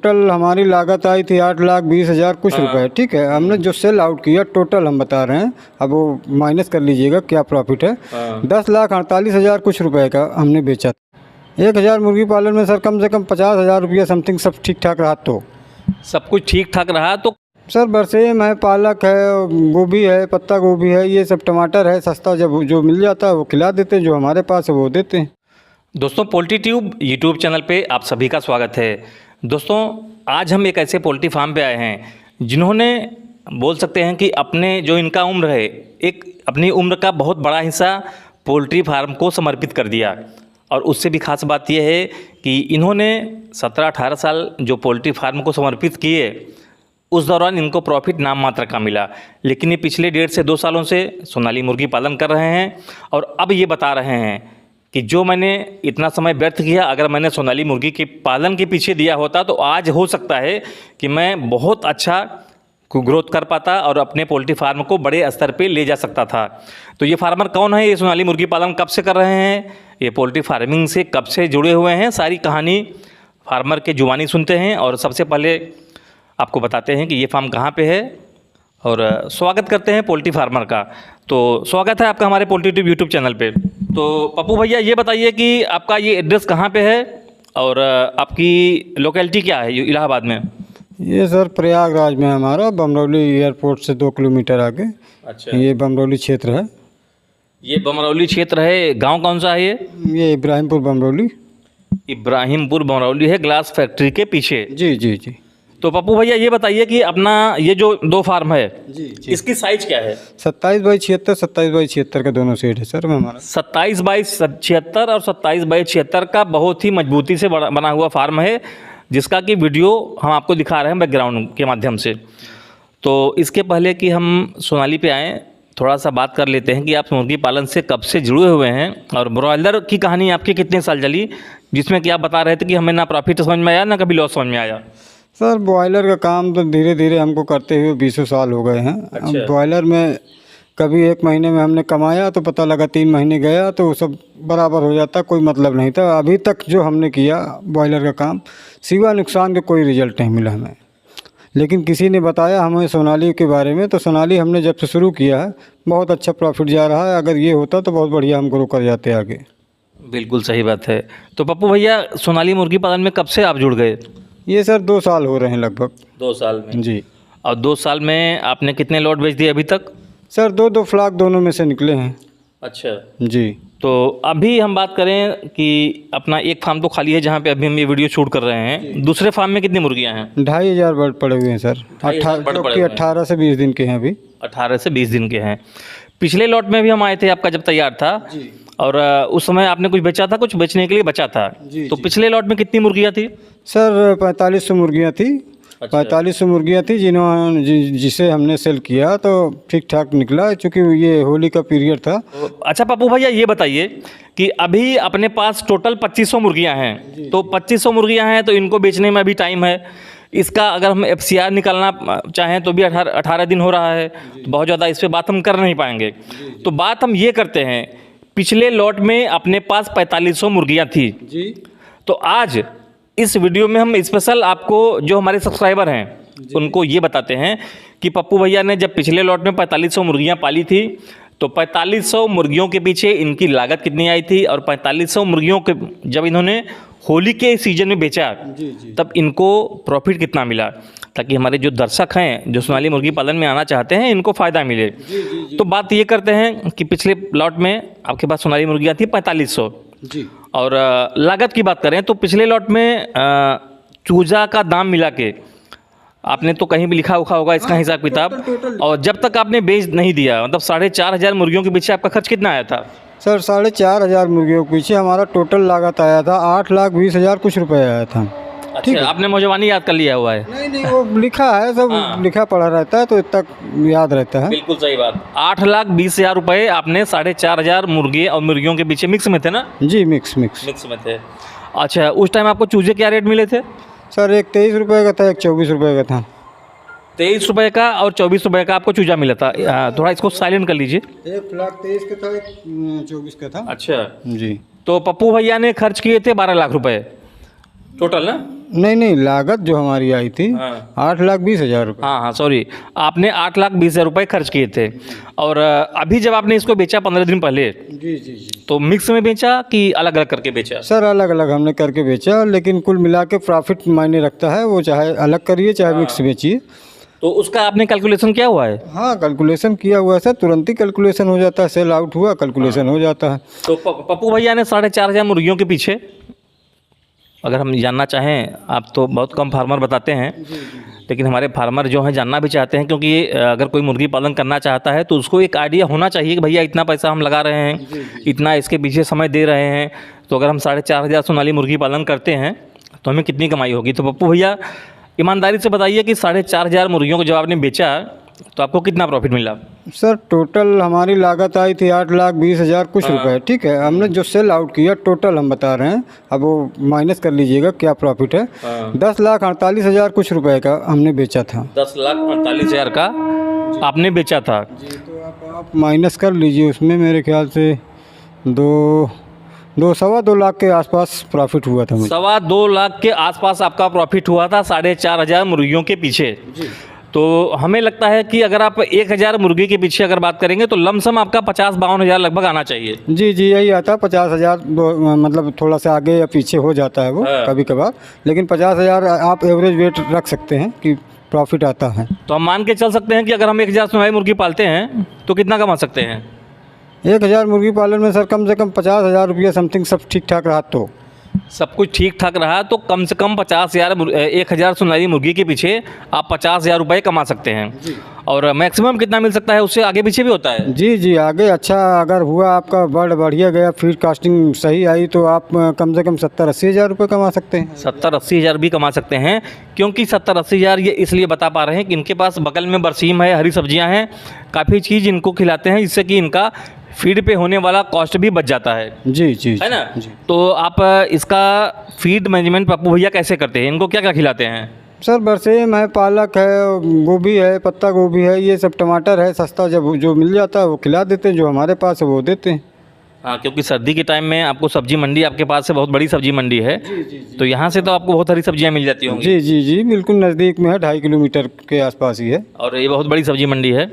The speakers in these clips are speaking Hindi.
टोटल हमारी लागत आई थी 8,20,000 कुछ रुपए। ठीक है, हमने जो सेल आउट किया टोटल हम बता रहे हैं, अब वो माइनस कर लीजिएगा क्या प्रॉफिट है। 10,48,000 कुछ रुपए का हमने बेचा। 1,000 मुर्गी पालन में सर कम से कम 50,000 रुपया समथिंग सब ठीक ठाक रहा। तो सब कुछ ठीक ठाक रहा तो सर बरसेम है, पालक है, गोभी है, पत्ता गोभी है, ये सब टमाटर है, सस्ता जब जो मिल जाता है वो खिला देते हैं, जो हमारे पास है वो देते हैं। दोस्तों पोल्ट्री ट्यूब यूट्यूब चैनल पे आप सभी का स्वागत है। दोस्तों आज हम एक ऐसे पोल्ट्री फार्म पे आए हैं जिन्होंने बोल सकते हैं कि अपने जो इनका उम्र है, एक अपनी उम्र का बहुत बड़ा हिस्सा पोल्ट्री फार्म को समर्पित कर दिया। और उससे भी खास बात यह है कि इन्होंने 17-18 साल जो पोल्ट्री फार्म को समर्पित किए, उस दौरान इनको प्रॉफिट नाम मात्र का मिला। लेकिन ये पिछले 1.5 से 2 सालों से सोनाली मुर्गी पालन कर रहे हैं और अब ये बता रहे हैं कि जो मैंने इतना समय व्यर्थ किया, अगर मैंने सोनाली मुर्गी के पालन के पीछे दिया होता तो आज हो सकता है कि मैं बहुत अच्छा ग्रोथ कर पाता और अपने पोल्ट्री फार्म को बड़े स्तर पे ले जा सकता था। तो ये फार्मर कौन है, ये सोनाली मुर्गी पालन कब से कर रहे हैं, ये पोल्ट्री फार्मिंग से कब से जुड़े हुए हैं, सारी कहानी फार्मर के जुबानी सुनते हैं। और सबसे पहले आपको बताते हैं कि ये फार्म कहाँ पे है और स्वागत करते हैं पोल्ट्री फार्मर का। तो स्वागत है आपका हमारे पोल्ट्री ट्यूब यूट्यूब चैनल पे। तो पप्पू भैया ये बताइए कि आपका ये एड्रेस कहाँ पे है और आपकी लोकेलिटी क्या है इलाहाबाद में? ये सर प्रयागराज में हमारा, बमरौली एयरपोर्ट से 2 किलोमीटर आगे। अच्छा, ये बमरौली क्षेत्र है। ये बमरौली क्षेत्र है। गांव कौन सा है ये इब्राहिमपुर बमरौली। इब्राहिमपुर बमरौली है, ग्लास फैक्ट्री के पीछे। जी जी जी। तो पप्पू भैया ये बताइए कि अपना ये जो 2 फार्म है जी जी, इसकी साइज क्या है? 27/76, 27/76 का दोनों सेट है सर हमारा। 27/76 और 27/76 का बहुत ही मजबूती से बना हुआ फार्म है, जिसका कि वीडियो हम आपको दिखा रहे हैं बैकग्राउंड के माध्यम से। तो इसके पहले कि हम सोनाली पे आएँ, थोड़ा सा बात कर लेते हैं कि आप मुर्गी पालन से कब से जुड़े हुए हैं और ब्रॉयलर की कहानी आपकी कितने साल चली, जिसमें कि आप बता रहे थे कि हमें ना प्रॉफिट समझ में आया ना कभी लॉस समझ में आया। सर बॉयलर का काम तो धीरे धीरे हमको करते हुए 20 साल हो गए हैं। अच्छा। बॉयलर में कभी 1 महीने में हमने कमाया तो पता लगा 3 महीने गया तो सब बराबर हो जाता, कोई मतलब नहीं था। अभी तक जो हमने किया बॉयलर का काम, सिवा नुकसान के कोई रिजल्ट नहीं मिला हमें। लेकिन किसी ने बताया हमें सोनाली के बारे में, तो सोनाली हमने जब से शुरू किया है बहुत अच्छा प्रॉफिट जा रहा है। अगर ये होता तो बहुत बढ़िया हम ग्रो कर जाते आगे। बिल्कुल सही बात है। तो पप्पू भैया सोनाली मुर्गी पालन में कब से आप जुड़ गए? ये सर 2 साल हो रहे हैं लगभग। 2 साल में जी। और 2 साल में आपने कितने लॉट बेच दिए अभी तक? सर 2-2 फ्लाक दोनों में से निकले हैं। अच्छा जी। तो अभी हम बात करें कि अपना एक फार्म तो खाली है जहाँ पे अभी हम ये वीडियो शूट कर रहे हैं, दूसरे फार्म में कितनी मुर्गियाँ हैं? 2,500 बर्ड पड़े हुए हैं सर। 18 से 20 दिन के हैं अभी। 18 से 20 दिन के हैं। पिछले लॉट में भी हम आए थे आपका जब तैयार था जी। और उस समय आपने कुछ बेचा था, कुछ बेचने के लिए बचा था। जी, तो जी। पिछले लॉट में कितनी मुर्गियाँ थी? सर 4500 मुर्गियाँ थी। अच्छा। 4500 मुर्गियाँ थी जिसे हमने सेल किया तो ठीक ठाक निकला, क्योंकि ये होली का पीरियड था। अच्छा पप्पू भैया ये बताइए कि अभी अपने पास टोटल 2500 मुर्गियाँ हैं, तो 2500 मुर्गियाँ हैं तो इनको बेचने में अभी टाइम है। इसका अगर हम FCR निकालना चाहें तो भी 18 दिन हो रहा है, तो बहुत ज़्यादा इस पर बात हम कर नहीं पाएंगे। तो बात हम ये करते हैं, पिछले लॉट में अपने पास 4500 मुर्गियाँ थी जी। तो आज इस वीडियो में हम स्पेशल आपको जो हमारे सब्सक्राइबर हैं उनको ये बताते हैं कि पप्पू भैया ने जब पिछले लॉट में 4500 मुर्गियाँ पाली थी तो 4500 मुर्गियों के पीछे इनकी लागत कितनी आई थी और 4500 मुर्गियों के जब इन्होंने होली के सीजन में बेचा तब इनको प्रॉफिट कितना मिला, ताकि हमारे जो दर्शक हैं जो सोनाली मुर्गी पालन में आना चाहते हैं इनको फ़ायदा मिले। तो बात ये करते हैं कि पिछले लॉट में आपके पास सोनाली मुर्गियाँ थी 4500 जी, और लागत की बात करें तो पिछले लॉट में चूजा का दाम मिला के आपने तो कहीं भी लिखा उखा होगा इसका हिसाब किताब, और जब तक आपने बेच नहीं दिया मतलब 4,500 मुर्गियों के पीछे आपका खर्च कितना आया था? सर 4,500 मुर्गियों के पीछे हमारा टोटल लागत आया था 8,20,000 कुछ रुपए आया था। अच्छा, आपने मौजवानी याद कर लिया हुआ है? नहीं वो लिखा है सब। लिखा पढ़ा रहता है तो इतना याद रहता है। बिल्कुल सही बात। 8,20,000 रुपये आपने 4,500 मुर्गे और मुर्गियों के पीछे मिक्स में थे ना? जी मिक्स में थे। अच्छा, उस टाइम आपको चूजे क्या रेट मिले थे? सर एक 23 रुपये का था, एक 24 रुपये का था। 23 रुपये का और 24 रुपये का आपको चूजा मिला था। थोड़ा इसको साइलेंट कर लीजिए। एक फ्लाक 23 का था, एक 24 का था। अच्छा जी। तो पप्पू भैया ने खर्च किए थे 12 लाख रुपए टोटल ना? नहीं नहीं, लागत जो हमारी आई थी हाँ। 8,20,000 रुपये। हाँ हाँ सॉरी, आपने 8,20,000 रुपये खर्च किए थे। और अभी जब आपने इसको बेचा 15 दिन पहले, जी जी जी। तो मिक्स में बेचा कि अलग अलग करके बेचा? सर अलग अलग हमने करके बेचा, लेकिन कुल मिला के प्रॉफिट मायने रखता है, वो चाहे अलग करिए चाहे मिक्स बेचिए। तो उसका आपने कैलकुलेशन किया हुआ है? हाँ कैलकुलेशन किया हुआ है सर, तुरंत ही कैलकुलेशन हो जाता है, सेल आउट हुआ कैलकुलेशन हो जाता है। तो पप्पू भैया ने 4,500 मुर्गियों के पीछे, अगर हम जानना चाहें, आप तो बहुत कम फार्मर बताते हैं, लेकिन हमारे फार्मर जो हैं जानना भी चाहते हैं, क्योंकि अगर कोई मुर्गी पालन करना चाहता है तो उसको एक आइडिया होना चाहिए कि भैया इतना पैसा हम लगा रहे हैं, इतना इसके पीछे समय दे रहे हैं, तो अगर हम 4,500 सोनाली मुर्गी पालन करते हैं तो हमें कितनी कमाई होगी। तो पप्पू भैया ईमानदारी से बताइए कि 4,500 मुर्गियों को जब आपने बेचा तो आपको कितना प्रॉफिट मिला? सर टोटल हमारी लागत आई थी 8,20,000 कुछ रुपए, ठीक है। हमने जो सेल आउट किया टोटल हम बता रहे हैं, अब वो माइनस कर लीजिएगा क्या प्रॉफिट है। 10,48,000 कुछ रुपए का हमने बेचा था। 10,48,000 का आपने बेचा था जी, तो आप माइनस कर लीजिए, उसमें मेरे ख्याल से 2-2.25 लाख के आसपास प्रॉफिट हुआ था मुझे। 2.25 लाख के आसपास आपका प्रॉफिट हुआ था 4,500 मुर्गियों के पीछे। तो हमें लगता है कि अगर आप 1,000 मुर्गी के पीछे अगर बात करेंगे तो लमसम आपका 50-52 हज़ार लगभग आना चाहिए। जी जी, यही आता है 50,000, मतलब थोड़ा सा आगे या पीछे हो जाता है वो कभी कभार, लेकिन 50,000 आप एवरेज वेट रख सकते हैं कि प्रॉफिट आता है। तो हम मान के चल सकते हैं कि अगर हम 1,000 सोनाली मुर्गी पालते हैं तो कितना कमा सकते हैं? 1,000 मुर्गी पालन में सर कम से कम 50,000 रुपया समथिंग सब ठीक ठाक रहा तो। सब कुछ ठीक ठाक रहा तो कम से कम 1,000 सोनाली मुर्गी के पीछे आप 50,000 रुपये कमा सकते हैं। और मैक्सिमम कितना मिल सकता है? उससे आगे पीछे भी होता है? जी जी, आगे अच्छा अगर हुआ आपका बढ़िया गया, फीड कास्टिंग सही आई तो आप कम से कम 70-80 हज़ार रुपये कमा सकते हैं। 70-80 हज़ार भी कमा सकते हैं, क्योंकि 70-80 हज़ार ये इसलिए बता पा रहे हैं कि इनके पास बगल में बरसीम है, हरी सब्जियां हैं, काफ़ी चीज़ इनको खिलाते हैं, जिससे कि इनका फीड पे होने वाला कॉस्ट भी बच जाता है। जी जी है ना? जी। तो आप इसका फीड मैनेजमेंट पप्पू भैया कैसे करते हैं? इनको क्या क्या खिलाते हैं? सर बरसेम है, पालक है, गोभी है, पत्ता गोभी है, ये सब, टमाटर है, सस्ता जब जो मिल जाता है वो खिला देते हैं, जो हमारे पास है वो देते हैं। हाँ, क्योंकि सर्दी के टाइम में आपको सब्जी मंडी, आपके पास से बहुत बड़ी सब्जी मंडी है, तो यहाँ से तो आपको बहुत हरी सब्जियाँ मिल जाती होंगी। जी जी जी, बिल्कुल नज़दीक में है, 2.5 किलोमीटर के आसपास ही है, और ये बहुत बड़ी सब्जी मंडी है।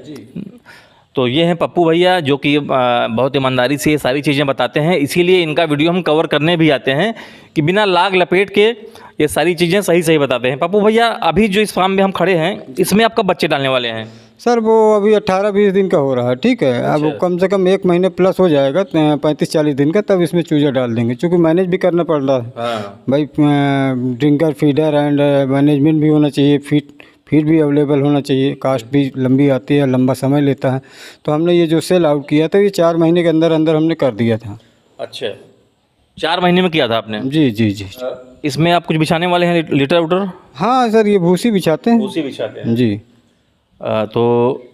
तो ये हैं पप्पू भैया, जो कि बहुत ईमानदारी से ये सारी चीज़ें बताते हैं, इसीलिए इनका वीडियो हम कवर करने भी आते हैं कि बिना लाग लपेट के ये सारी चीज़ें सही सही बताते हैं। पप्पू भैया, अभी जो इस फार्म में हम खड़े हैं, इसमें आपका बच्चे डालने वाले हैं? सर वो अभी 18-20 दिन का हो रहा है, ठीक है। अब वो कम से कम 1 महीने प्लस हो जाएगा, 35-40 दिन का, तब इसमें चूजा डाल देंगे, क्योंकि मैनेज भी करना पड़ रहा है भाई। ड्रिंकर, फीडर एंड मैनेजमेंट भी होना चाहिए, फीड भी अवेलेबल होना चाहिए, कास्ट भी लंबी आती है, लंबा समय लेता है। तो हमने ये जो सेल आउट किया था ये 4 महीने के अंदर अंदर हमने कर दिया था। अच्छा, 4 महीने में किया था आपने? जी जी जी। इसमें आप कुछ बिछाने वाले हैं, लिटर उटर? हाँ सर, ये भूसी बिछाते हैं। भूसी बिछाते हैं जी। तो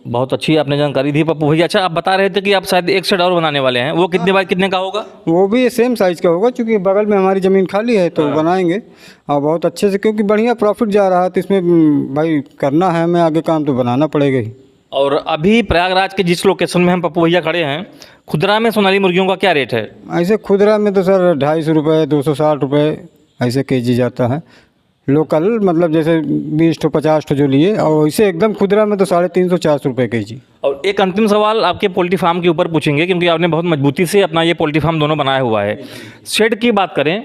बहुत अच्छी आपने जानकारी दी पप्पू भैया। अच्छा, आप बता रहे थे कि आप शायद एक शेड और बनाने वाले हैं, वो कितने बाय कितने का होगा? वो भी सेम साइज़ का होगा, क्योंकि बगल में हमारी ज़मीन खाली है तो बनाएंगे, और बहुत अच्छे से, क्योंकि बढ़िया प्रॉफिट जा रहा है, तो इसमें भाई करना है हमें आगे काम तो बनाना पड़ेगा ही। और अभी प्रयागराज के जिस लोकेशन में हम पप्पू भैया खड़े हैं, खुदरा में सोनाली मुर्गियों का क्या रेट है? ऐसे खुदरा में तो सर 250 रुपये, 260 रुपये ऐसे केजी जाता है। लोकल मतलब जैसे 20 to 50 जो लिए, और इसे एकदम खुदरा में तो 350-400 रुपये केजी। और एक अंतिम सवाल आपके पोल्ट्री फार्म के ऊपर पूछेंगे, क्योंकि आपने बहुत मजबूती से अपना ये पोल्ट्री फार्म दोनों बनाया हुआ है। शेड की बात करें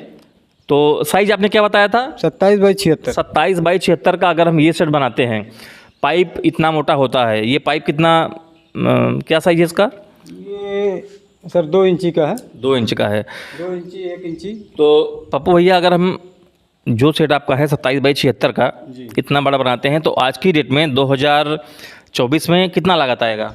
तो साइज आपने क्या बताया था? 27x76। 27x76 का अगर हम ये शेड बनाते हैं, पाइप इतना मोटा होता है, ये पाइप कितना क्या साइज है इसका? ये सर 2 इंची का है। 2 इंच का है। 2 इंची 1 इंची। तो पप्पू भैया, अगर हम जो सेट आपका है 27x76 का इतना बड़ा बनाते हैं, तो आज की डेट में 2024 में कितना लागत आएगा?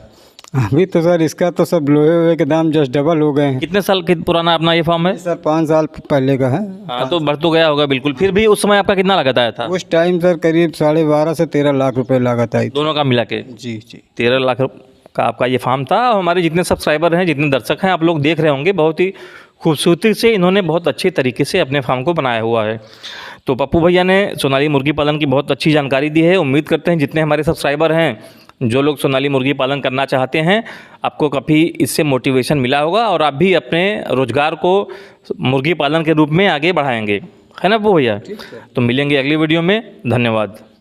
अभी तो सर इसका तो सब लोहे के दाम जस्ट डबल हो गए हैं। कितने साल के पुराना अपना ये फार्म है? सर 5 साल पहले का है। हाँ, तो बढ़ तो गया होगा बिल्कुल। फिर भी उस समय आपका कितना लागत आया था? उस टाइम सर करीब 12.5 से 13 लाख रुपए लागत आई थी। दोनों का मिला के? जी जी। 13 लाख का आपका ये फार्म था। और हमारे जितने सब्सक्राइबर हैं, जितने दर्शक हैं, आप लोग देख रहे होंगे, बहुत ही खूबसूरती से इन्होंने बहुत अच्छे तरीके से अपने फार्म को बनाया हुआ है। तो पप्पू भैया ने सोनाली मुर्गी पालन की बहुत अच्छी जानकारी दी है। उम्मीद करते हैं जितने हमारे सब्सक्राइबर हैं, जो लोग सोनाली मुर्गी पालन करना चाहते हैं, आपको काफ़ी इससे मोटिवेशन मिला होगा और आप भी अपने रोज़गार को मुर्गी पालन के रूप में आगे बढ़ाएंगे। है ना वो भैया। तो मिलेंगे अगली वीडियो में, धन्यवाद।